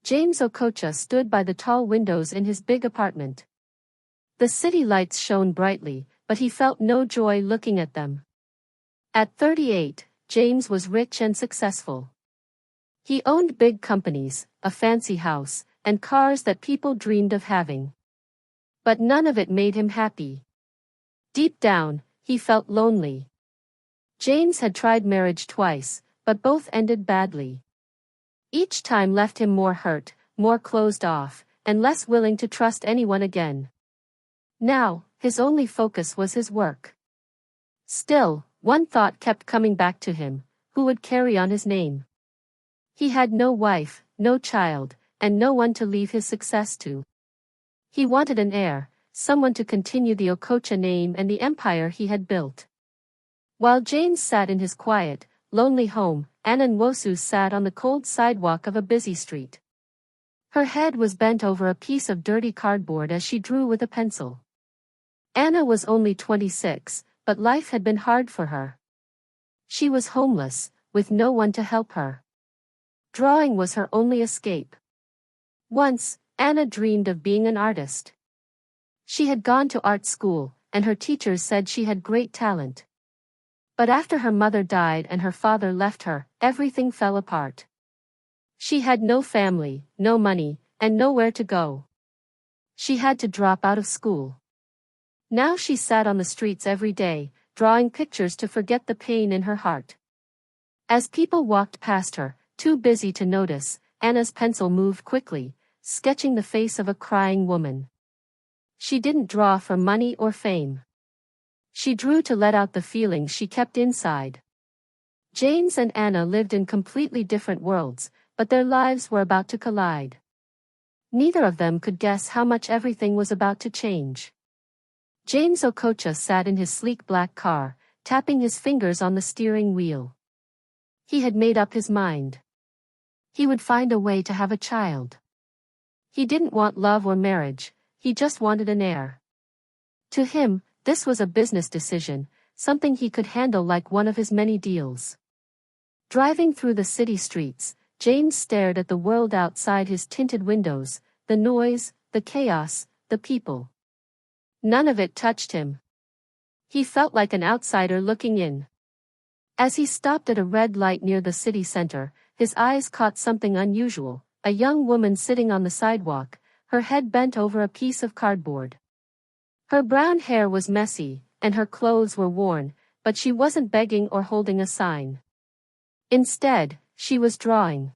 James Okocha stood by the tall windows in his big apartment. The city lights shone brightly, but he felt no joy looking at them. At 38, James was rich and successful. He owned big companies, a fancy house, and cars that people dreamed of having. But none of it made him happy. Deep down, he felt lonely. James had tried marriage twice, but both ended badly. Each time left him more hurt, more closed off, and less willing to trust anyone again. Now, his only focus was his work. Still, one thought kept coming back to him: who would carry on his name? He had no wife, no child, and no one to leave his success to. He wanted an heir, someone to continue the Okocha name and the empire he had built. While James sat in his quiet, lonely home, Anna Nwosu sat on the cold sidewalk of a busy street. Her head was bent over a piece of dirty cardboard as she drew with a pencil. Anna was only 26, but life had been hard for her. She was homeless, with no one to help her. Drawing was her only escape. Once, Anna dreamed of being an artist. She had gone to art school, and her teachers said she had great talent. But after her mother died and her father left her, everything fell apart. She had no family, no money, and nowhere to go. She had to drop out of school. Now she sat on the streets every day, drawing pictures to forget the pain in her heart. As people walked past her, too busy to notice, Anna's pencil moved quickly, sketching the face of a crying woman. She didn't draw for money or fame. She drew to let out the feelings she kept inside. James and Anna lived in completely different worlds, but their lives were about to collide. Neither of them could guess how much everything was about to change. James Okocha sat in his sleek black car, tapping his fingers on the steering wheel. He had made up his mind. He would find a way to have a child. He didn't want love or marriage, he just wanted an heir. To him, this was a business decision, something he could handle like one of his many deals. Driving through the city streets, James stared at the world outside his tinted windows, the noise, the chaos, the people. None of it touched him. He felt like an outsider looking in. As he stopped at a red light near the city center, his eyes caught something unusual: a young woman sitting on the sidewalk, her head bent over a piece of cardboard. Her brown hair was messy, and her clothes were worn, but she wasn't begging or holding a sign. Instead, she was drawing.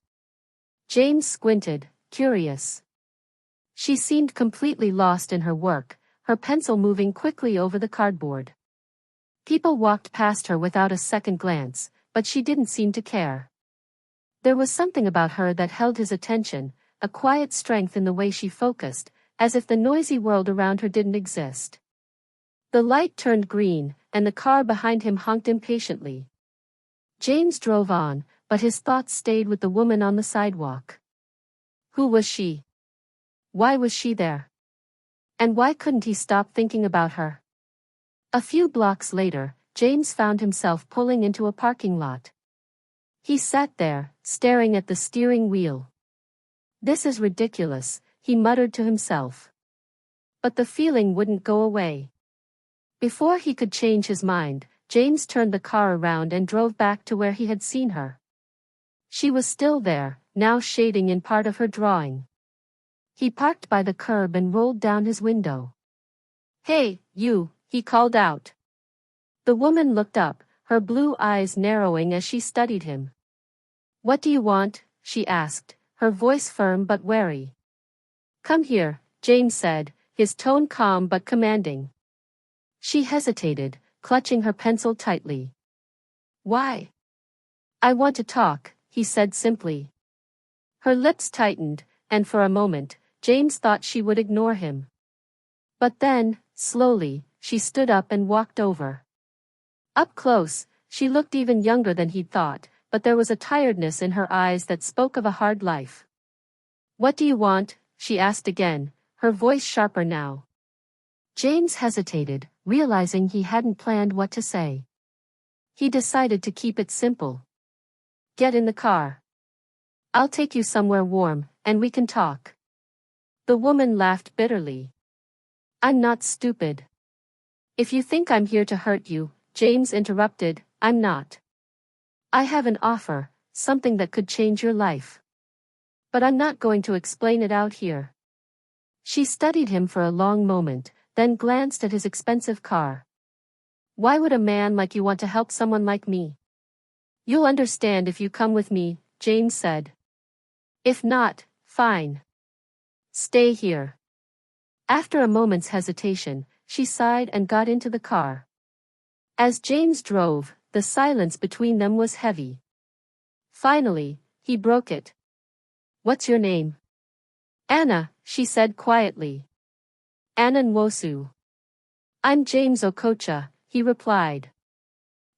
James squinted, curious. She seemed completely lost in her work, her pencil moving quickly over the cardboard. People walked past her without a second glance, but she didn't seem to care. There was something about her that held his attention, a quiet strength in the way she focused, as if the noisy world around her didn't exist. The light turned green, and the car behind him honked impatiently. James drove on, but his thoughts stayed with the woman on the sidewalk. Who was she? Why was she there? And why couldn't he stop thinking about her? A few blocks later, James found himself pulling into a parking lot. He sat there, staring at the steering wheel. This is ridiculous, he muttered to himself. But the feeling wouldn't go away. Before he could change his mind, James turned the car around and drove back to where he had seen her. She was still there, now shading in part of her drawing. He parked by the curb and rolled down his window. "Hey, you," he called out. The woman looked up, her blue eyes narrowing as she studied him. "What do you want?" she asked, her voice firm but wary. "Come here," James said, his tone calm but commanding. She hesitated, clutching her pencil tightly. "Why?" "I want to talk," he said simply. Her lips tightened, and for a moment, James thought she would ignore him. But then, slowly, she stood up and walked over. Up close, she looked even younger than he'd thought, but there was a tiredness in her eyes that spoke of a hard life. "What do you want?" she asked again, her voice sharper now. James hesitated, realizing he hadn't planned what to say. He decided to keep it simple. "Get in the car. I'll take you somewhere warm," and we can talk." The woman laughed bitterly. "I'm not stupid. If you think I'm here to hurt you," James interrupted, "I'm not. I have an offer, something that could change your life. But I'm not going to explain it out here." She studied him for a long moment, then glanced at his expensive car. "Why would a man like you want to help someone like me?" "You'll understand if you come with me," James said. "If not, fine. Stay here." After a moment's hesitation, she sighed and got into the car. As James drove, the silence between them was heavy. Finally, he broke it. "What's your name?" "Anna," she said quietly. "Anna Nwosu." "I'm James Okocha," he replied.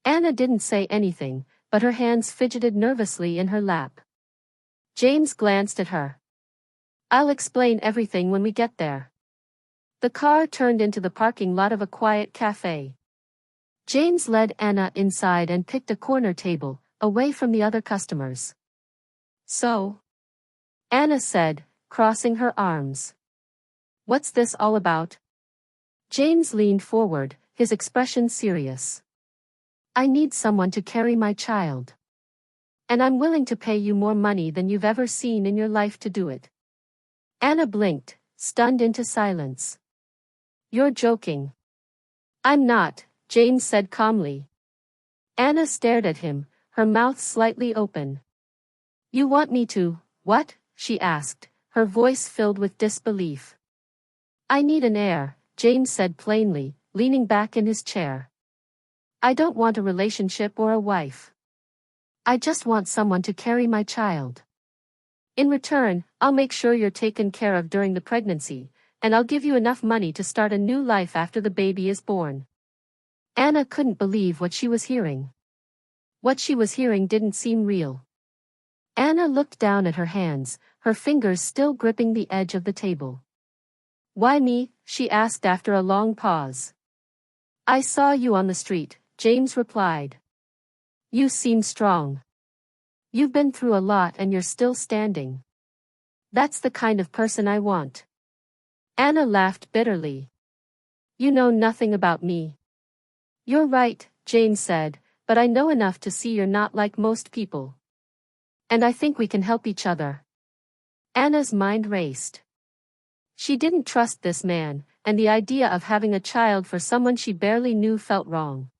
Anna didn't say anything, but her hands fidgeted nervously in her lap. James glanced at her. "I'll explain everything when we get there." The car turned into the parking lot of a quiet cafe. James led Anna inside and picked a corner table, away from the other customers. "So?" Anna said, crossing her arms. "What's this all about?" James leaned forward, his expression serious. "I need someone to carry my child. And I'm willing to pay you more money than you've ever seen in your life to do it." Anna blinked, stunned into silence. "You're joking." "I'm not," James said calmly. Anna stared at him, her mouth slightly open. "You want me to, what?" she asked, her voice filled with disbelief. "I need an heir," James said plainly, leaning back in his chair. "I don't want a relationship or a wife. I just want someone to carry my child. In return, I'll make sure you're taken care of during the pregnancy, and I'll give you enough money to start a new life after the baby is born." Anna couldn't believe what she was hearing. What she was hearing didn't seem real. Anna looked down at her hands, her fingers still gripping the edge of the table. "Why me?" she asked after a long pause. "I saw you on the street," James replied. "You seem strong. You've been through a lot and you're still standing. That's the kind of person I want." Anna laughed bitterly. "You know nothing about me." "You're right," James said, "but I know enough to see you're not like most people. And I think we can help each other." Anna's mind raced. She didn't trust this man, and the idea of having a child for someone she barely knew felt wrong.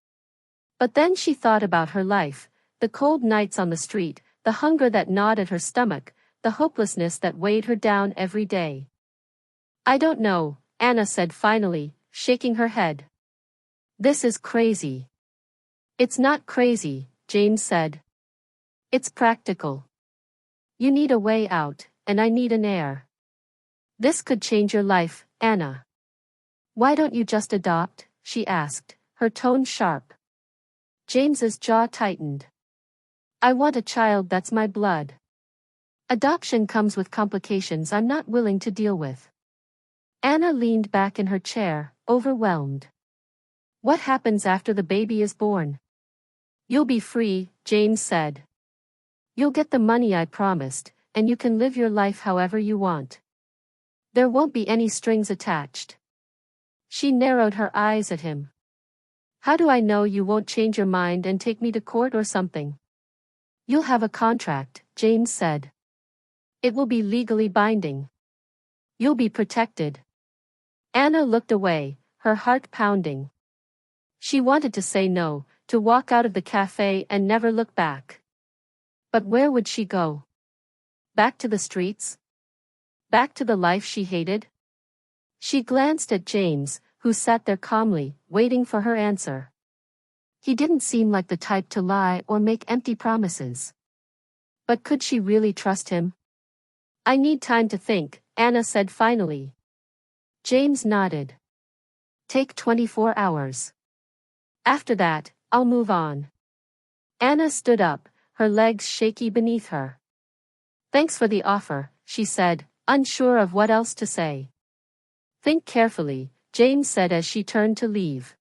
But then she thought about her life, the cold nights on the street, the hunger that gnawed at her stomach, the hopelessness that weighed her down every day. "I don't know," Anna said finally, shaking her head. "This is crazy." "It's not crazy," James said. "It's practical. You need a way out, and I need an heir. This could change your life, Anna." "Why don't you just adopt?" she asked, her tone sharp. James's jaw tightened. "I want a child that's my blood. Adoption comes with complications I'm not willing to deal with." Anna leaned back in her chair, overwhelmed. "What happens after the baby is born?" "You'll be free," James said. "You'll get the money I promised, and you can live your life however you want. There won't be any strings attached." She narrowed her eyes at him. "How do I know you won't change your mind and take me to court or something?" "You'll have a contract," James said. "It will be legally binding. You'll be protected." Anna looked away, her heart pounding. She wanted to say no, to walk out of the cafe and never look back. But where would she go? Back to the streets? Back to the life she hated? She glanced at James, who sat there calmly, waiting for her answer. He didn't seem like the type to lie or make empty promises. But could she really trust him? "I need time to think," Anna said finally. James nodded. "Take 24 hours. After that, I'll move on." Anna stood up, her legs shaky beneath her. "Thanks for the offer," she said, unsure of what else to say. "Think carefully," James said as she turned to leave.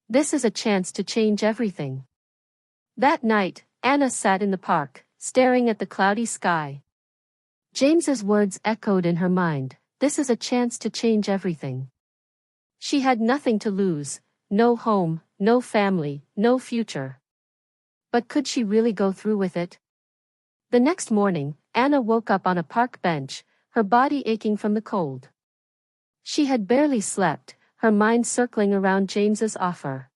"This is a chance to change everything." That night, Anna sat in the park, staring at the cloudy sky. James's words echoed in her mind. This is a chance to change everything. She had nothing to lose, no home, no family, no future. But could she really go through with it? The next morning, Anna woke up on a park bench, her body aching from the cold. She had barely slept, her mind circling around James's offer.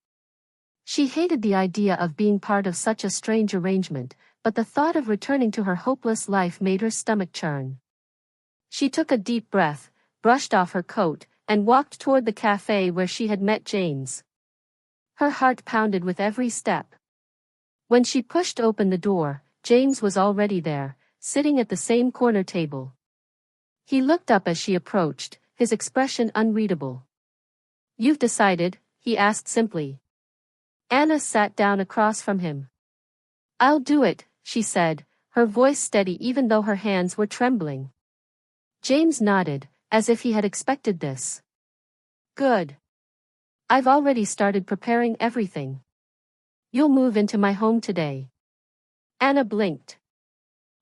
She hated the idea of being part of such a strange arrangement, but the thought of returning to her hopeless life made her stomach churn. She took a deep breath, brushed off her coat, and walked toward the cafe where she had met James. Her heart pounded with every step. When she pushed open the door, James was already there, sitting at the same corner table. He looked up as she approached, his expression unreadable. "You've decided?" he asked simply. Anna sat down across from him. "I'll do it," she said, her voice steady even though her hands were trembling. James nodded, as if he had expected this. "Good. I've already started preparing everything. You'll move into my home today." Anna blinked.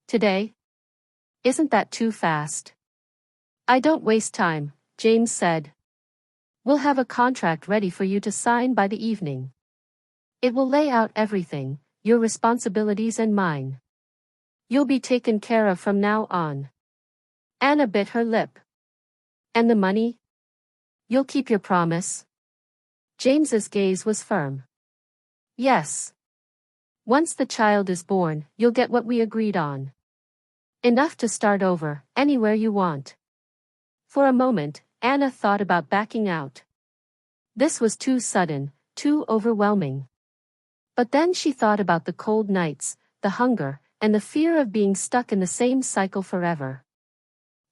"Today? Isn't that too fast?" "I don't waste time," James said. "We'll have a contract ready for you to sign by the evening. It will lay out everything, your responsibilities and mine. You'll be taken care of from now on." Anna bit her lip. "And the money? You'll keep your promise?" James's gaze was firm. "Yes. Once the child is born, you'll get what we agreed on. Enough to start over, anywhere you want." For a moment, Anna thought about backing out. This was too sudden, too overwhelming. But then she thought about the cold nights, the hunger, and the fear of being stuck in the same cycle forever.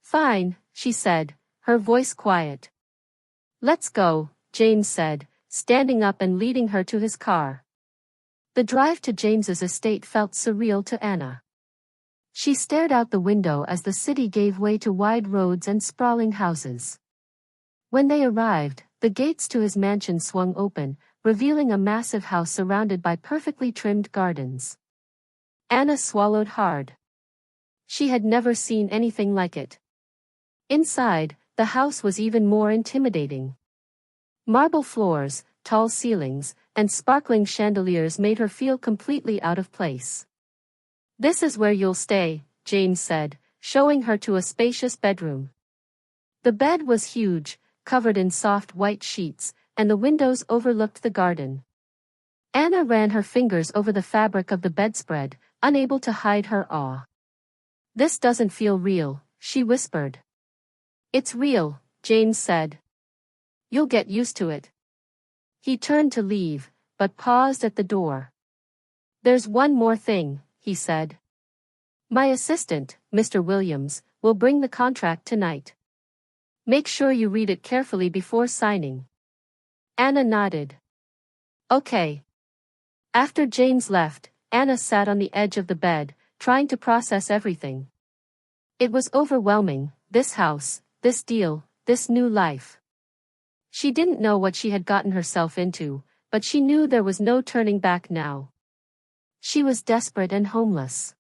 "Fine," she said, her voice quiet. "Let's go," James said, standing up and leading her to his car. The drive to James's estate felt surreal to Anna. She stared out the window as the city gave way to wide roads and sprawling houses. When they arrived, the gates to his mansion swung open, revealing a massive house surrounded by perfectly trimmed gardens. Anna swallowed hard. She had never seen anything like it. Inside, the house was even more intimidating. Marble floors, tall ceilings, and sparkling chandeliers made her feel completely out of place. "This is where you'll stay," James said, showing her to a spacious bedroom. The bed was huge, covered in soft white sheets, and the windows overlooked the garden. Anna ran her fingers over the fabric of the bedspread, unable to hide her awe. "This doesn't feel real," she whispered. "It's real," James said. "You'll get used to it." He turned to leave, but paused at the door. "There's one more thing," he said. "My assistant, Mr. Williams, will bring the contract tonight. Make sure you read it carefully before signing." Anna nodded. "Okay." After James left, Anna sat on the edge of the bed, trying to process everything. It was overwhelming, this house, this deal, this new life. She didn't know what she had gotten herself into, but she knew there was no turning back now. She was desperate and homeless.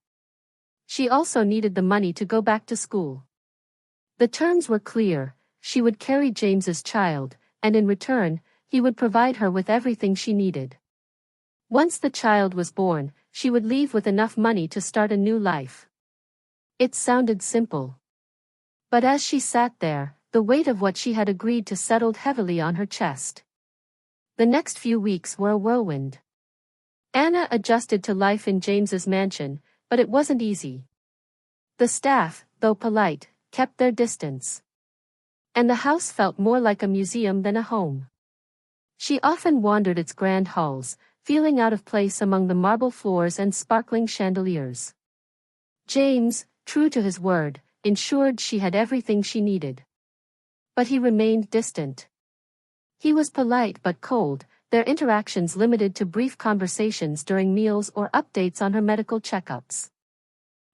She also needed the money to go back to school. The terms were clear: she would carry James's child, and in return, he would provide her with everything she needed. Once the child was born, she would leave with enough money to start a new life. It sounded simple. But as she sat there, the weight of what she had agreed to settled heavily on her chest. The next few weeks were a whirlwind. Anna adjusted to life in James's mansion, but it wasn't easy. The staff, though polite, kept their distance. And the house felt more like a museum than a home. She often wandered its grand halls, feeling out of place among the marble floors and sparkling chandeliers. James, true to his word, ensured she had everything she needed. But he remained distant. He was polite but cold, their interactions limited to brief conversations during meals or updates on her medical checkups.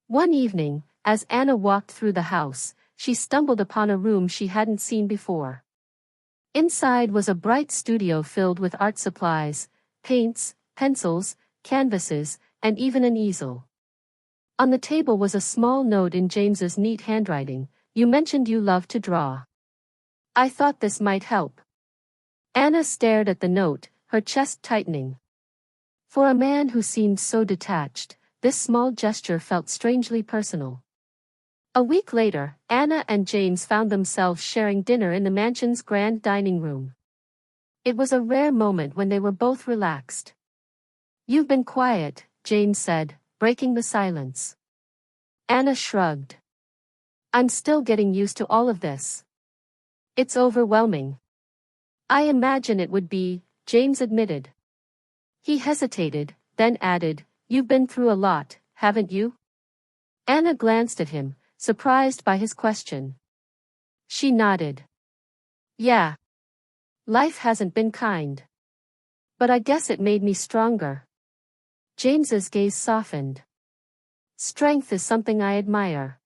One evening, as Anna walked through the house, she stumbled upon a room she hadn't seen before. Inside was a bright studio filled with art supplies, paints, pencils, canvases, and even an easel. On the table was a small note in James's neat handwriting. You mentioned you love to draw. I thought this might help. Anna stared at the note, her chest tightening. For a man who seemed so detached, this small gesture felt strangely personal. A week later, Anna and James found themselves sharing dinner in the mansion's grand dining room. It was a rare moment when they were both relaxed. You've been quiet, James said, breaking the silence. Anna shrugged. I'm still getting used to all of this. It's overwhelming. I imagine it would be, James admitted. He hesitated, then added, You've been through a lot, haven't you? Anna glanced at him, surprised by his question. She nodded. Yeah. Life hasn't been kind. But I guess it made me stronger. James's gaze softened. Strength is something I admire.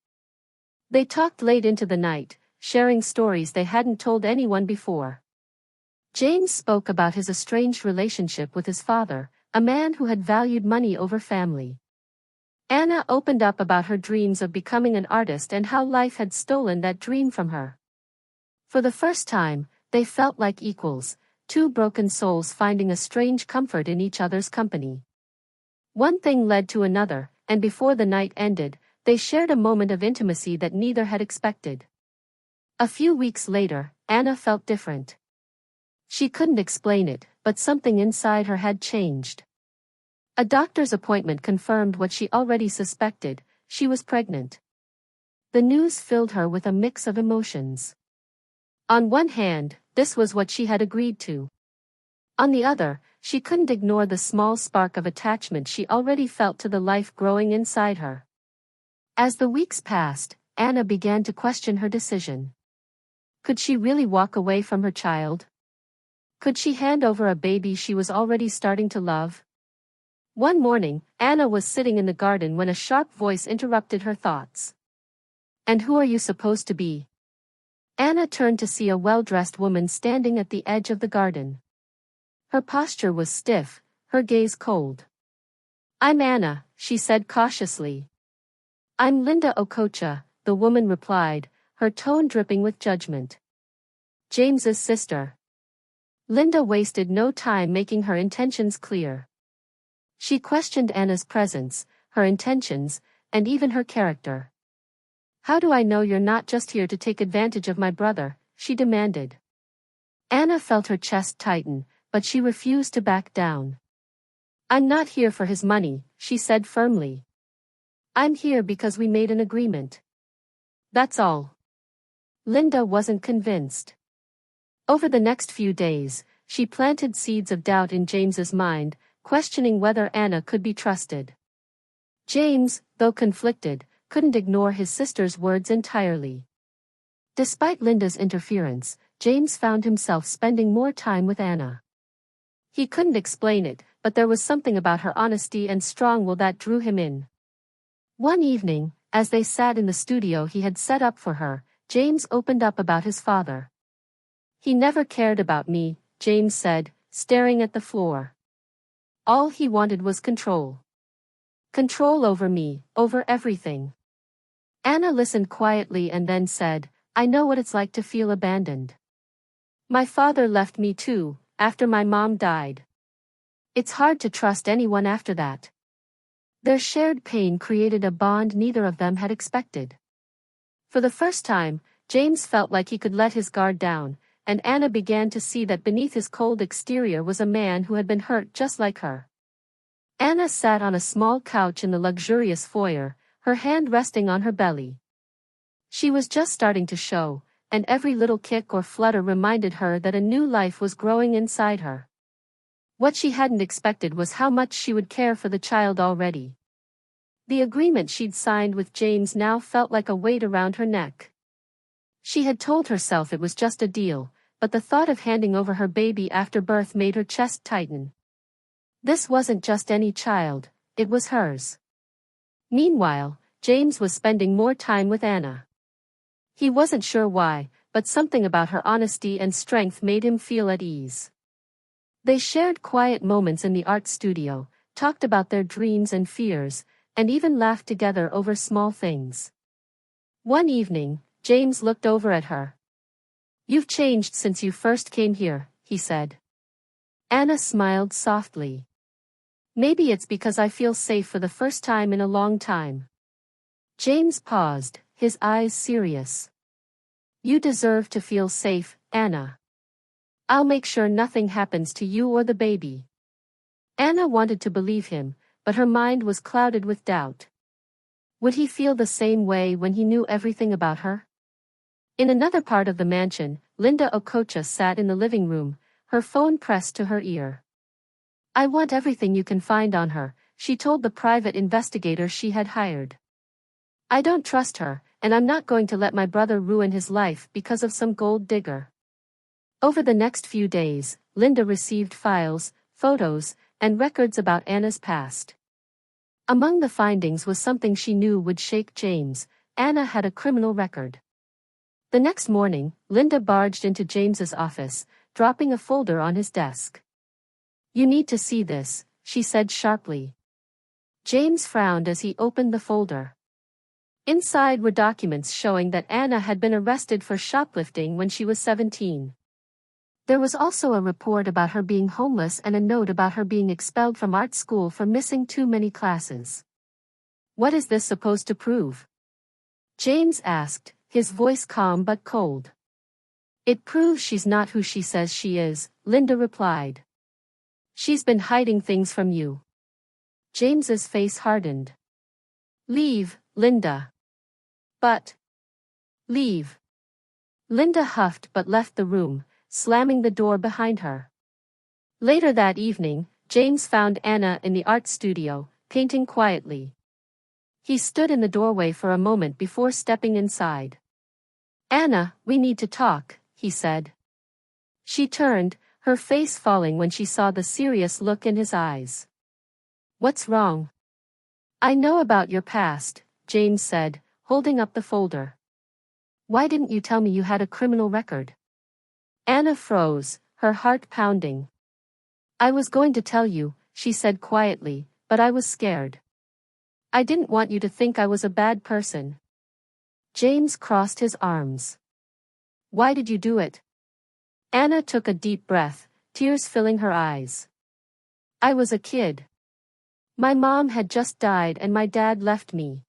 They talked late into the night, sharing stories they hadn't told anyone before. James spoke about his estranged relationship with his father, a man who had valued money over family. Anna opened up about her dreams of becoming an artist and how life had stolen that dream from her. For the first time, they felt like equals, two broken souls finding a strange comfort in each other's company. One thing led to another, and before the night ended, they shared a moment of intimacy that neither had expected. A few weeks later, Anna felt different. She couldn't explain it, but something inside her had changed. A doctor's appointment confirmed what she already suspected: she was pregnant. The news filled her with a mix of emotions. On one hand, this was what she had agreed to. On the other, she couldn't ignore the small spark of attachment she already felt to the life growing inside her. As the weeks passed, Anna began to question her decision. Could she really walk away from her child? Could she hand over a baby she was already starting to love? One morning, Anna was sitting in the garden when a sharp voice interrupted her thoughts. And who are you supposed to be? Anna turned to see a well-dressed woman standing at the edge of the garden. Her posture was stiff, her gaze cold. I'm Anna, she said cautiously. I'm Linda Okocha, the woman replied, her tone dripping with judgment. James's sister. Linda wasted no time making her intentions clear. She questioned Anna's presence, her intentions, and even her character. How do I know you're not just here to take advantage of my brother? She demanded. Anna felt her chest tighten, but she refused to back down. I'm not here for his money, she said firmly. I'm here because we made an agreement. That's all. Linda wasn't convinced. Over the next few days, she planted seeds of doubt in James's mind, questioning whether Anna could be trusted. James, though conflicted, couldn't ignore his sister's words entirely. Despite Linda's interference, James found himself spending more time with Anna. He couldn't explain it, but there was something about her honesty and strong will that drew him in. One evening, as they sat in the studio he had set up for her, James opened up about his father. He never cared about me, James said, staring at the floor. All he wanted was control. Control over me, over everything. Anna listened quietly and then said, I know what it's like to feel abandoned. My father left me too, after my mom died. It's hard to trust anyone after that. Their shared pain created a bond neither of them had expected. For the first time, James felt like he could let his guard down, and Anna began to see that beneath his cold exterior was a man who had been hurt just like her. Anna sat on a small couch in the luxurious foyer, her hand resting on her belly. She was just starting to show, and every little kick or flutter reminded her that a new life was growing inside her. What she hadn't expected was how much she would care for the child already. The agreement she'd signed with James now felt like a weight around her neck. She had told herself it was just a deal, but the thought of handing over her baby after birth made her chest tighten. This wasn't just any child, it was hers. Meanwhile, James was spending more time with Anna. He wasn't sure why, but something about her honesty and strength made him feel at ease. They shared quiet moments in the art studio, talked about their dreams and fears, and even laughed together over small things. One evening, James looked over at her. "You've changed since you first came here," he said. Anna smiled softly. "Maybe it's because I feel safe for the first time in a long time." James paused, his eyes serious. "You deserve to feel safe, Anna. I'll make sure nothing happens to you or the baby." Anna wanted to believe him, but her mind was clouded with doubt. Would he feel the same way when he knew everything about her? In another part of the mansion, Linda Okocha sat in the living room, her phone pressed to her ear. "I want everything you can find on her," she told the private investigator she had hired. "I don't trust her, and I'm not going to let my brother ruin his life because of some gold digger." Over the next few days, Linda received files, photos, and records about Anna's past. Among the findings was something she knew would shake James: Anna had a criminal record. The next morning, Linda barged into James's office, dropping a folder on his desk. "You need to see this," she said sharply. James frowned as he opened the folder. Inside were documents showing that Anna had been arrested for shoplifting when she was 17. There was also a report about her being homeless and a note about her being expelled from art school for missing too many classes. "What is this supposed to prove?" James asked, his voice calm but cold. "It proves she's not who she says she is," Linda replied. "She's been hiding things from you." James's face hardened. "Leave, Linda." "But..." "Leave." Linda huffed but left the room, slamming the door behind her. Later that evening, James found Anna in the art studio, painting quietly. He stood in the doorway for a moment before stepping inside. "Anna, we need to talk," he said. She turned, her face falling when she saw the serious look in his eyes. "What's wrong?" "I know about your past," James said, holding up the folder. "Why didn't you tell me you had a criminal record?" Anna froze, her heart pounding. "I was going to tell you," she said quietly, "but I was scared. I didn't want you to think I was a bad person." James crossed his arms. "Why did you do it?" Anna took a deep breath, tears filling her eyes. "I was a kid. My mom had just died and my dad left me.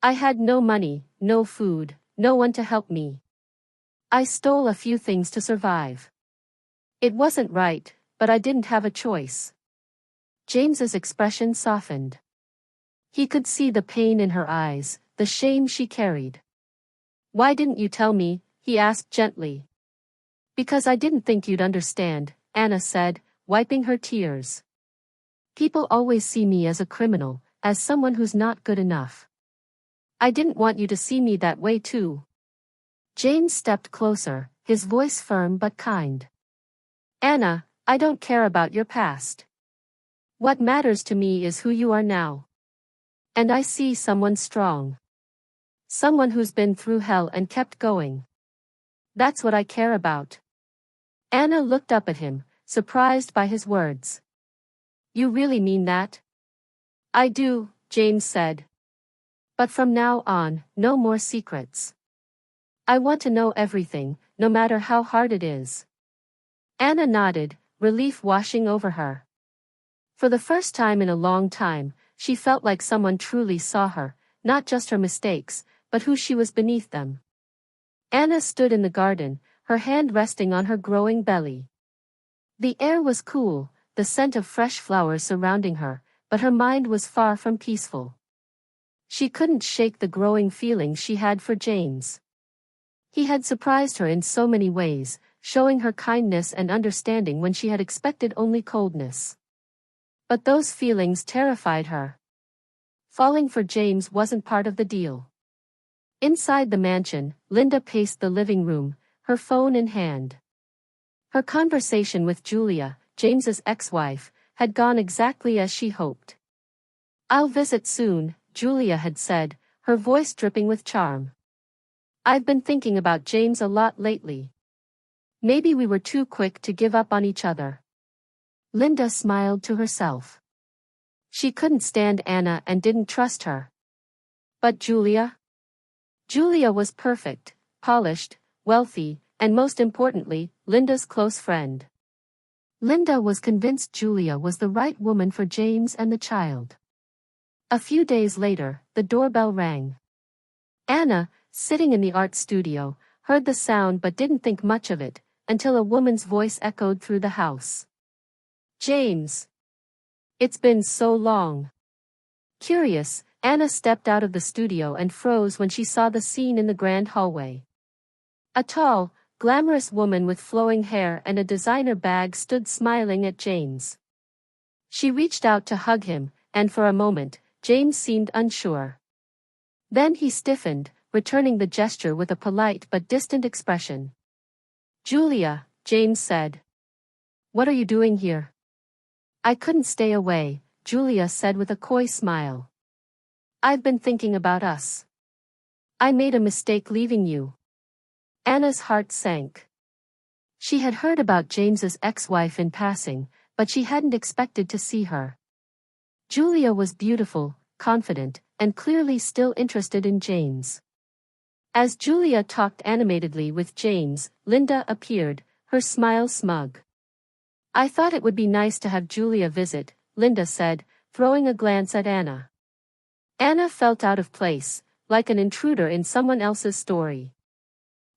I had no money, no food, no one to help me. I stole a few things to survive. It wasn't right, but I didn't have a choice." James's expression softened. He could see the pain in her eyes, the shame she carried. "Why didn't you tell me?" he asked gently. "Because I didn't think you'd understand," Anna said, wiping her tears. "People always see me as a criminal, as someone who's not good enough. I didn't want you to see me that way too." James stepped closer, his voice firm but kind. "Anna, I don't care about your past. What matters to me is who you are now. And I see someone strong. Someone who's been through hell and kept going. That's what I care about." Anna looked up at him, surprised by his words. "You really mean that?" "I do," James said. "But from now on, no more secrets. I want to know everything, no matter how hard it is." Anna nodded, relief washing over her. For the first time in a long time, she felt like someone truly saw her, not just her mistakes, but who she was beneath them. Anna stood in the garden, her hand resting on her growing belly. The air was cool, the scent of fresh flowers surrounding her, but her mind was far from peaceful. She couldn't shake the growing feeling she had for James. He had surprised her in so many ways, showing her kindness and understanding when she had expected only coldness. But those feelings terrified her. Falling for James wasn't part of the deal. Inside the mansion, Linda paced the living room, her phone in hand. Her conversation with Julia, James's ex-wife, had gone exactly as she hoped. "I'll visit soon," Julia had said, her voice dripping with charm. "I've been thinking about James a lot lately. Maybe we were too quick to give up on each other." Linda smiled to herself. She couldn't stand Anna and didn't trust her. But Julia? Julia was perfect, polished, wealthy, and most importantly, Linda's close friend. Linda was convinced Julia was the right woman for James and the child. A few days later, the doorbell rang. Anna, sitting in the art studio, heard the sound but didn't think much of it, until a woman's voice echoed through the house. James. It's been so long. Curious, Anna stepped out of the studio and froze when she saw the scene in the grand hallway. A tall, glamorous woman with flowing hair and a designer bag stood smiling at James. She reached out to hug him, and for a moment, James seemed unsure. Then he stiffened, returning the gesture with a polite but distant expression. Julia, James said. What are you doing here? I couldn't stay away, Julia said with a coy smile. I've been thinking about us. I made a mistake leaving you. Anna's heart sank. She had heard about James's ex-wife in passing, but she hadn't expected to see her. Julia was beautiful, confident, and clearly still interested in James. As Julia talked animatedly with James, Linda appeared, her smile smug. I thought it would be nice to have Julia visit, Linda said, throwing a glance at Anna. Anna felt out of place, like an intruder in someone else's story.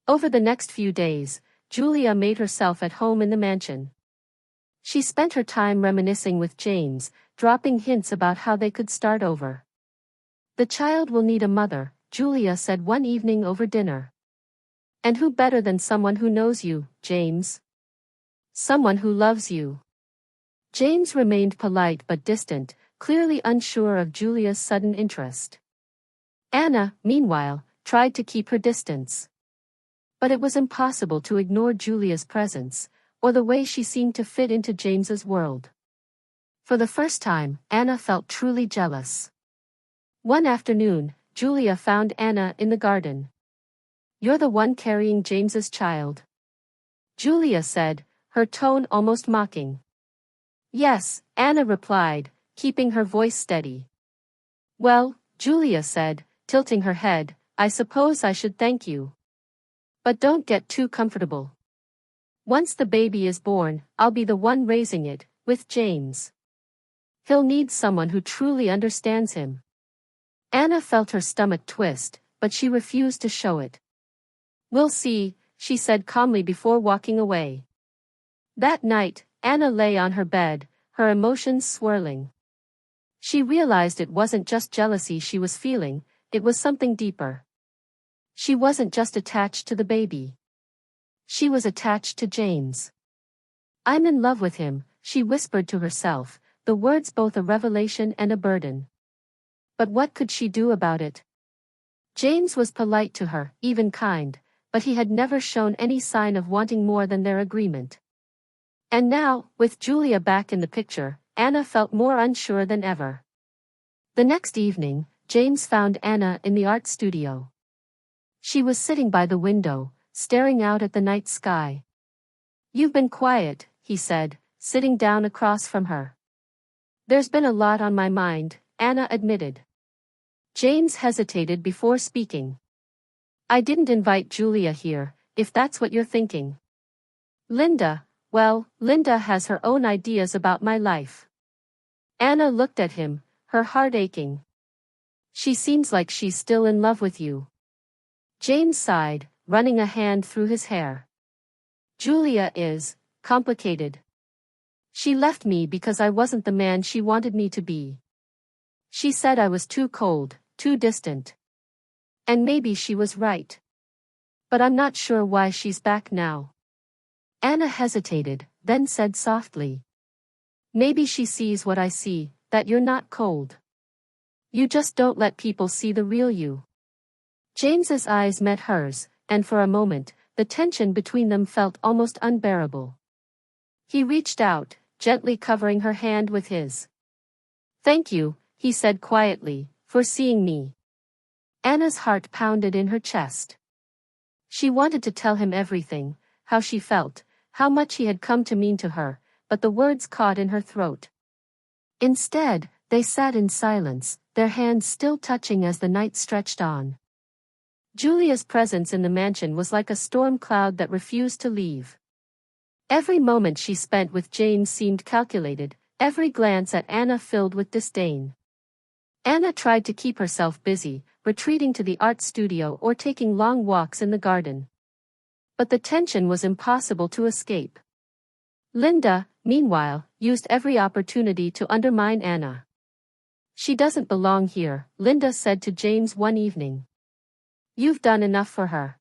Over the next few days, Julia made herself at home in the mansion. She spent her time reminiscing with James, dropping hints about how they could start over. The child will need a mother, Julia said one evening over dinner. And who better than someone who knows you, James? Someone who loves you. James remained polite but distant, clearly unsure of Julia's sudden interest. Anna, meanwhile, tried to keep her distance. But it was impossible to ignore Julia's presence, or the way she seemed to fit into James's world. For the first time, Anna felt truly jealous. One afternoon, Julia found Anna in the garden. You're the one carrying James's child? Julia said, her tone almost mocking. Yes, Anna replied, keeping her voice steady. Well, Julia said, tilting her head, I suppose I should thank you. But don't get too comfortable. Once the baby is born, I'll be the one raising it, with James. He'll need someone who truly understands him. Anna felt her stomach twist, but she refused to show it. We'll see, she said calmly before walking away. That night, Anna lay on her bed, her emotions swirling. She realized it wasn't just jealousy she was feeling, it was something deeper. She wasn't just attached to the baby. She was attached to James. I'm in love with him, she whispered to herself, the words both a revelation and a burden. But what could she do about it? James was polite to her, even kind, but he had never shown any sign of wanting more than their agreement. And now, with Julia back in the picture, Anna felt more unsure than ever. The next evening, James found Anna in the art studio. She was sitting by the window, staring out at the night sky. You've been quiet, he said, sitting down across from her. There's been a lot on my mind, Anna admitted. James hesitated before speaking. I didn't invite Julia here, if that's what you're thinking. Linda, well, Linda has her own ideas about my life. Anna looked at him, her heart aching. She seems like she's still in love with you. James sighed, running a hand through his hair. Julia is complicated. She left me because I wasn't the man she wanted me to be. She said I was too cold, too distant. And maybe she was right. But I'm not sure why she's back now. Anna hesitated, then said softly. Maybe she sees what I see, that you're not cold. You just don't let people see the real you. James's eyes met hers, and for a moment, the tension between them felt almost unbearable. He reached out, gently covering her hand with his. Thank you, he said quietly, for seeing me. Anna's heart pounded in her chest. She wanted to tell him everything, how she felt, how much he had come to mean to her, but the words caught in her throat. Instead, They sat in silence, their hands still touching as the night stretched on. Julia's presence in the mansion was like a storm cloud that refused to leave. Every moment she spent with James seemed calculated, every glance at Anna filled with disdain. Anna tried to keep herself busy, retreating to the art studio or taking long walks in the garden. But the tension was impossible to escape. Linda, meanwhile, used every opportunity to undermine Anna. "She doesn't belong here," Linda said to James one evening. "You've done enough for her.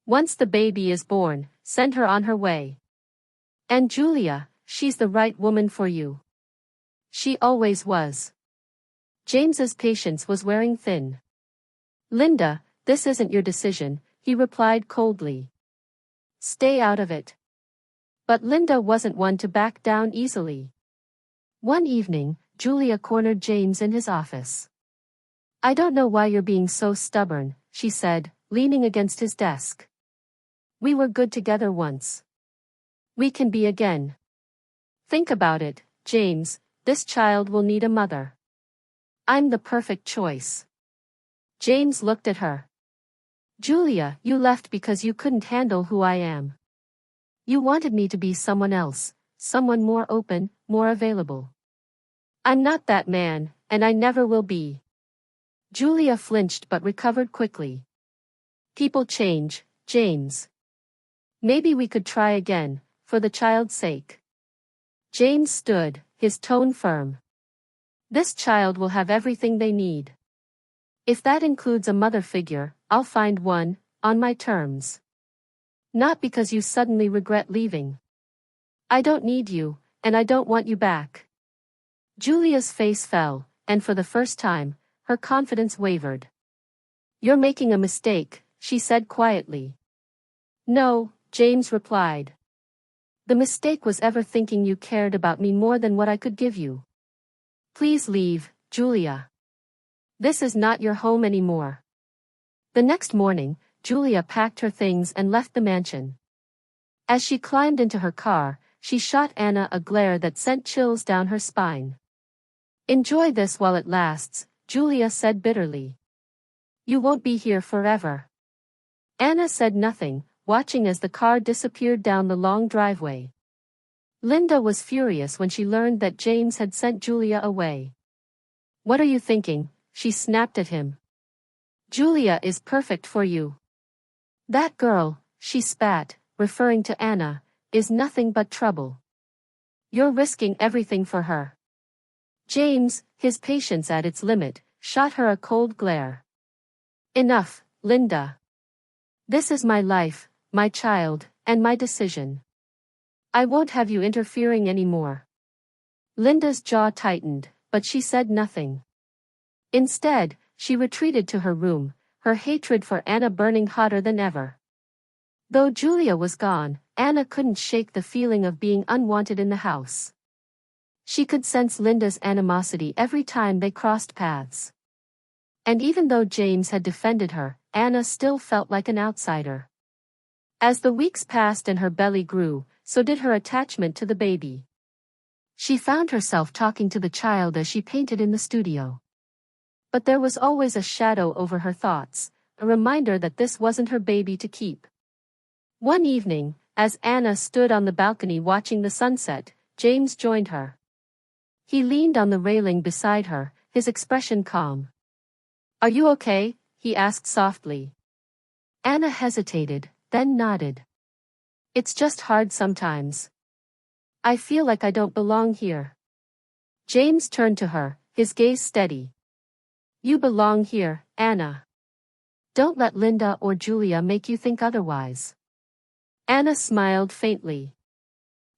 Once the baby is born, send her on her way. And Julia, she's the right woman for you. She always was." James's patience was wearing thin. "Linda, this isn't your decision," he replied coldly. "Stay out of it." But Linda wasn't one to back down easily. One evening, Julia cornered James in his office. "I don't know why you're being so stubborn," she said, leaning against his desk. "We were good together once. We can be again. Think about it, James, this child will need a mother. I'm the perfect choice." James looked at her. "Julia, you left because you couldn't handle who I am. You wanted me to be someone else, someone more open, more available. I'm not that man, and I never will be." Julia flinched but recovered quickly. "People change, James. Maybe we could try again, for the child's sake." James stood, his tone firm. "This child will have everything they need. If that includes a mother figure, I'll find one, on my terms. Not because you suddenly regret leaving. I don't need you, and I don't want you back." Julia's face fell, and for the first time, her confidence wavered. "You're making a mistake," she said quietly. "No," James replied. "The mistake was ever thinking you cared about me more than what I could give you. Please leave, Julia. This is not your home anymore." The next morning, Julia packed her things and left the mansion. As she climbed into her car, she shot Anna a glare that sent chills down her spine. "Enjoy this while it lasts," Julia said bitterly. "You won't be here forever." Anna said nothing, watching as the car disappeared down the long driveway. Linda was furious when she learned that James had sent Julia away. "What are you thinking?" she snapped at him. "Julia is perfect for you. That girl," she spat, referring to Anna, "is nothing but trouble. You're risking everything for her." James, his patience at its limit, shot her a cold glare. "Enough, Linda. This is my life, my child, and my decision. I won't have you interfering anymore." Linda's jaw tightened, but she said nothing. Instead, she retreated to her room, her hatred for Anna burning hotter than ever. Though Julia was gone, Anna couldn't shake the feeling of being unwanted in the house. She could sense Linda's animosity every time they crossed paths. And even though James had defended her, Anna still felt like an outsider. As the weeks passed and her belly grew, so did her attachment to the baby. She found herself talking to the child as she painted in the studio. But there was always a shadow over her thoughts, a reminder that this wasn't her baby to keep. One evening, as Anna stood on the balcony watching the sunset, James joined her. He leaned on the railing beside her, his expression calm. "Are you okay?" he asked softly. Anna hesitated, then nodded. "It's just hard sometimes. I feel like I don't belong here." James turned to her, his gaze steady. "You belong here, Anna. Don't let Linda or Julia make you think otherwise." Anna smiled faintly.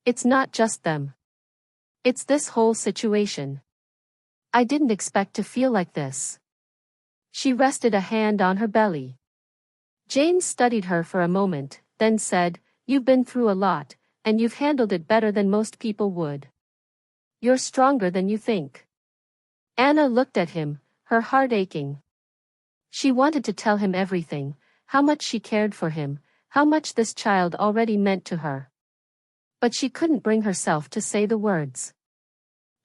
"It's not just them. It's this whole situation. I didn't expect to feel like this." She rested a hand on her belly. James studied her for a moment, then said, "You've been through a lot, and you've handled it better than most people would. You're stronger than you think." Anna looked at him, her heart aching. She wanted to tell him everything, how much she cared for him, how much this child already meant to her. But she couldn't bring herself to say the words.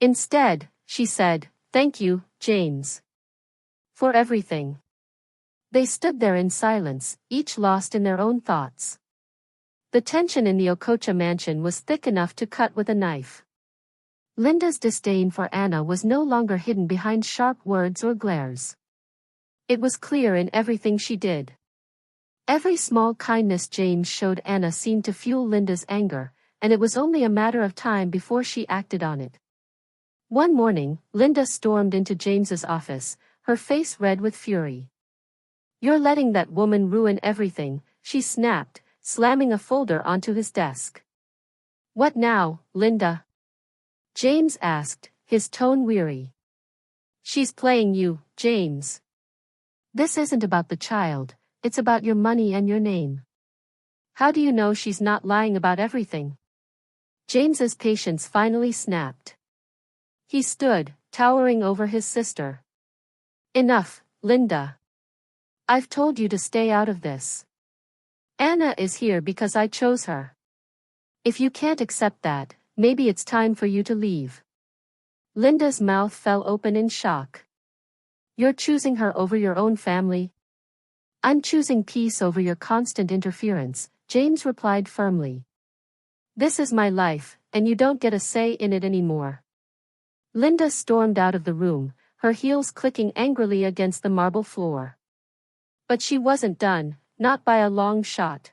Instead, she said, Thank you, James. For everything. They stood there in silence, each lost in their own thoughts. The tension in the Okocha mansion was thick enough to cut with a knife. Linda's disdain for Anna was no longer hidden behind sharp words or glares. It was clear in everything she did. Every small kindness James showed Anna seemed to fuel Linda's anger, and it was only a matter of time before she acted on it. One morning, Linda stormed into James's office, her face red with fury. "You're letting that woman ruin everything," she snapped, slamming a folder onto his desk. "What now, Linda?" James asked, his tone weary. "She's playing you, James. This isn't about the child, it's about your money and your name. How do you know she's not lying about everything?" James's patience finally snapped. He stood, towering over his sister. "Enough, Linda. I've told you to stay out of this. Anna is here because I chose her. If you can't accept that, maybe it's time for you to leave." Linda's mouth fell open in shock. "You're choosing her over your own family?" "I'm choosing peace over your constant interference," James replied firmly. "This is my life, and you don't get a say in it anymore." Linda stormed out of the room, her heels clicking angrily against the marble floor. But she wasn't done, not by a long shot.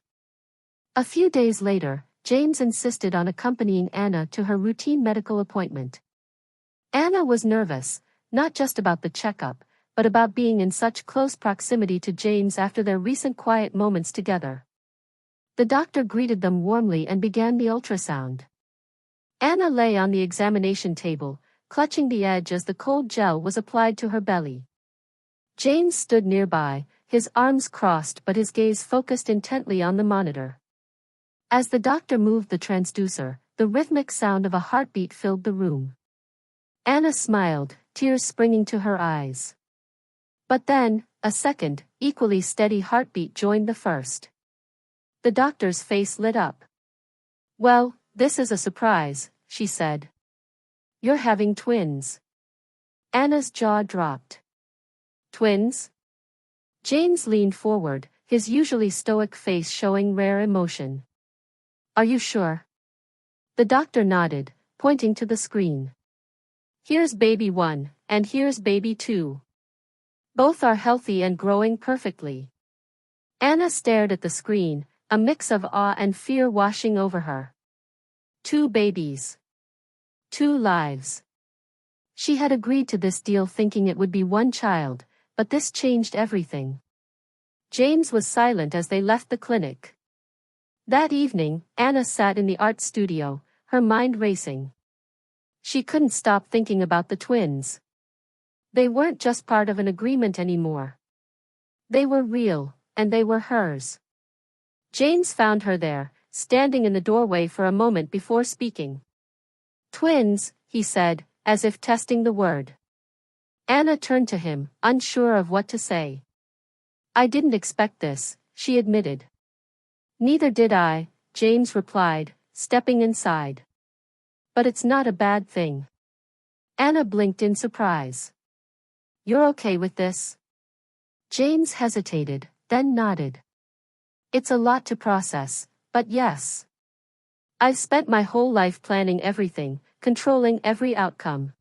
A few days later, James insisted on accompanying Anna to her routine medical appointment. Anna was nervous, not just about the checkup, but about being in such close proximity to James after their recent quiet moments together. The doctor greeted them warmly and began the ultrasound. Anna lay on the examination table, clutching the edge as the cold gel was applied to her belly. James stood nearby, his arms crossed but his gaze focused intently on the monitor. As the doctor moved the transducer, the rhythmic sound of a heartbeat filled the room. Anna smiled, tears springing to her eyes. But then, a second, equally steady heartbeat joined the first. The doctor's face lit up. "Well, this is a surprise," she said. "You're having twins." Anna's jaw dropped. "Twins?" James leaned forward, his usually stoic face showing rare emotion. "Are you sure?" The doctor nodded, pointing to the screen. "Here's baby 1, and here's baby 2. Both are healthy and growing perfectly." Anna stared at the screen, a mix of awe and fear washing over her. 2 babies. 2 lives. She had agreed to this deal thinking it would be 1 child, but this changed everything. James was silent as they left the clinic. That evening, Anna sat in the art studio, her mind racing. She couldn't stop thinking about the twins. They weren't just part of an agreement anymore. They were real, and they were hers. James found her there, standing in the doorway for a moment before speaking. "Twins," he said, as if testing the word. Anna turned to him, unsure of what to say. "I didn't expect this," she admitted. "Neither did I," James replied, stepping inside. "But it's not a bad thing." Anna blinked in surprise. "You're okay with this?" James hesitated, then nodded. "It's a lot to process, but yes. I've spent my whole life planning everything, controlling every outcome.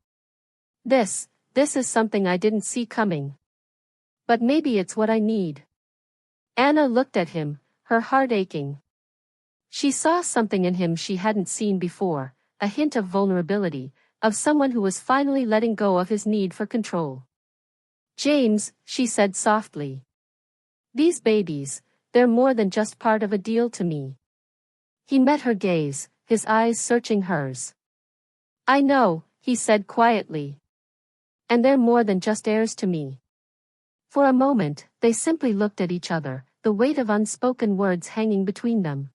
This is something I didn't see coming. But maybe it's what I need." Anna looked at him, her heart aching. She saw something in him she hadn't seen before, a hint of vulnerability, of someone who was finally letting go of his need for control. "James," she said softly. "These babies, they're more than just part of a deal to me." He met her gaze, his eyes searching hers. "I know," he said quietly. "And they're more than just heirs to me." For a moment, they simply looked at each other, the weight of unspoken words hanging between them.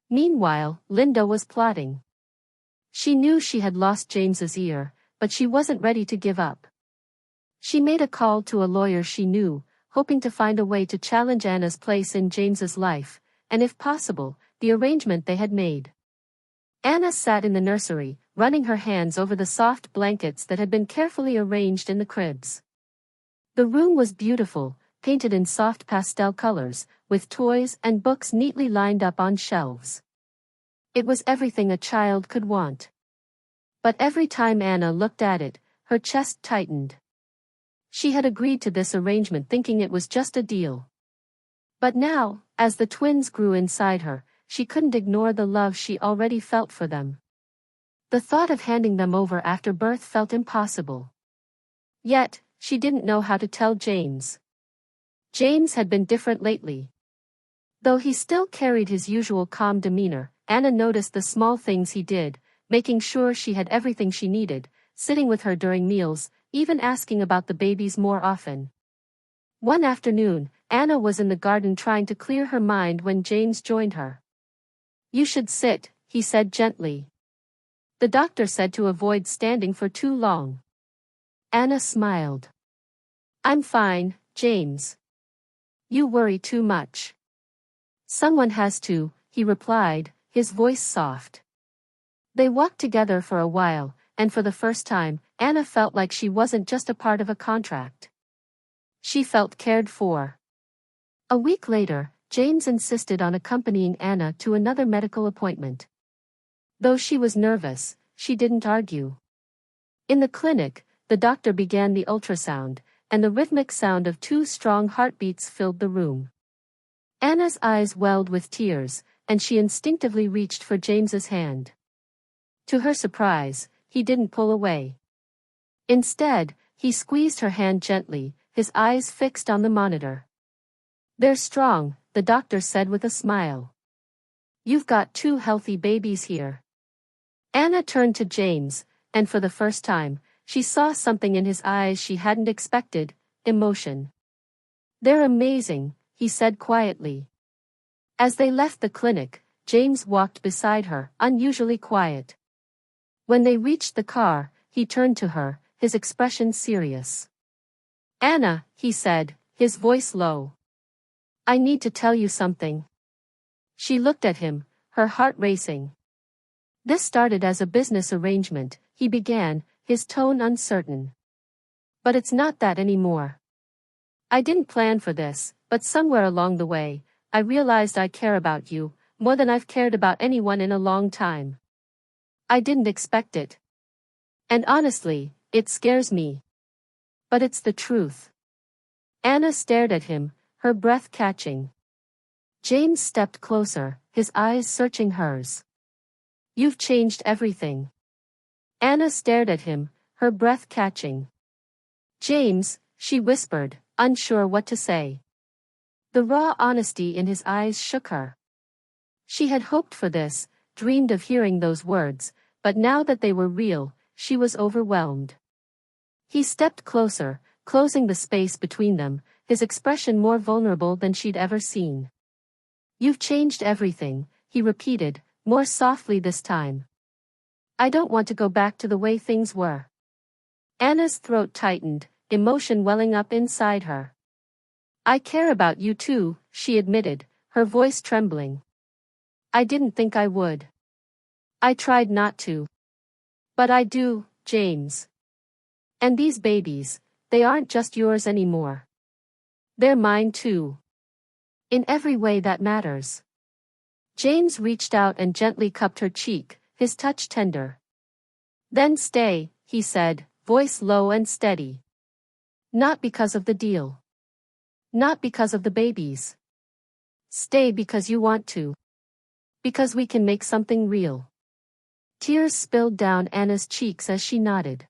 Meanwhile, Linda was plotting. She knew she had lost James's ear, but she wasn't ready to give up. She made a call to a lawyer she knew, hoping to find a way to challenge Anna's place in James's life, and if possible, the arrangement they had made. Anna sat in the nursery, running her hands over the soft blankets that had been carefully arranged in the cribs. The room was beautiful, painted in soft pastel colors, with toys and books neatly lined up on shelves. It was everything a child could want. But every time Anna looked at it, her chest tightened. She had agreed to this arrangement thinking it was just a deal. But now, as the twins grew inside her, she couldn't ignore the love she already felt for them. The thought of handing them over after birth felt impossible. Yet, she didn't know how to tell James. James had been different lately. Though he still carried his usual calm demeanor, Anna noticed the small things he did, making sure she had everything she needed, sitting with her during meals, even asking about the babies more often. One afternoon, Anna was in the garden trying to clear her mind when James joined her. "You should sit," he said gently. "The doctor said to avoid standing for too long." Anna smiled. "I'm fine, James. You worry too much." "Someone has to," he replied, his voice soft. They walked together for a while, and for the first time, Anna felt like she wasn't just a part of a contract. She felt cared for. A week later, James insisted on accompanying Anna to another medical appointment. Though she was nervous, she didn't argue. In the clinic, the doctor began the ultrasound, and the rhythmic sound of 2 strong heartbeats filled the room. Anna's eyes welled with tears, and she instinctively reached for James's hand. To her surprise, he didn't pull away. Instead, he squeezed her hand gently, his eyes fixed on the monitor. "They're strong," the doctor said with a smile. "You've got 2 healthy babies here." Anna turned to James, and for the first time, she saw something in his eyes she hadn't expected: emotion. "They're amazing," he said quietly. As they left the clinic, James walked beside her, unusually quiet. When they reached the car, he turned to her, his expression serious. "Anna," he said, his voice low. "I need to tell you something." She looked at him, her heart racing. "This started as a business arrangement," he began, his tone uncertain. "But it's not that anymore. I didn't plan for this, but somewhere along the way, I realized I care about you, more than I've cared about anyone in a long time. I didn't expect it. And honestly, it scares me. But it's the truth." Anna stared at him, her breath catching. James stepped closer, his eyes searching hers. "You've changed everything." Anna stared at him, her breath catching. "James," she whispered, unsure what to say. The raw honesty in his eyes shook her. She had hoped for this, dreamed of hearing those words, but now that they were real, she was overwhelmed. He stepped closer, closing the space between them, his expression more vulnerable than she'd ever seen. "You've changed everything," he repeated, more softly this time. "I don't want to go back to the way things were." Anna's throat tightened, emotion welling up inside her. "I care about you too," she admitted, her voice trembling. "I didn't think I would. I tried not to. But I do, James. And these babies, they aren't just yours anymore. They're mine too. In every way that matters." James reached out and gently cupped her cheek, his touch tender. "Then stay," he said, voice low and steady. "Not because of the deal. Not because of the babies. Stay because you want to. Because we can make something real." Tears spilled down Anna's cheeks as she nodded.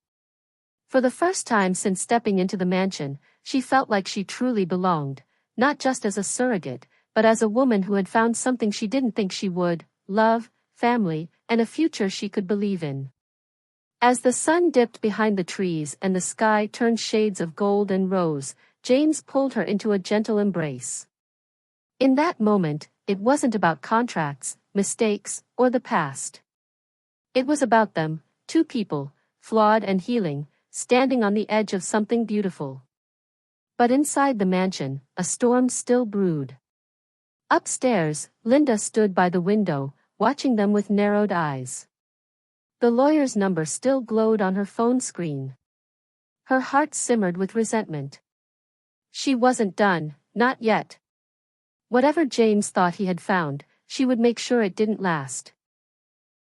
For the first time since stepping into the mansion, she felt like she truly belonged, not just as a surrogate, but as a woman who had found something she didn't think she would: love, family, and a future she could believe in. As the sun dipped behind the trees and the sky turned shades of gold and rose, James pulled her into a gentle embrace. In that moment, it wasn't about contracts, mistakes, or the past. It was about them, 2 people, flawed and healing, standing on the edge of something beautiful. But inside the mansion, a storm still brewed. Upstairs, Linda stood by the window, watching them with narrowed eyes. The lawyer's number still glowed on her phone screen. Her heart simmered with resentment. She wasn't done, not yet. Whatever James thought he had found, she would make sure it didn't last.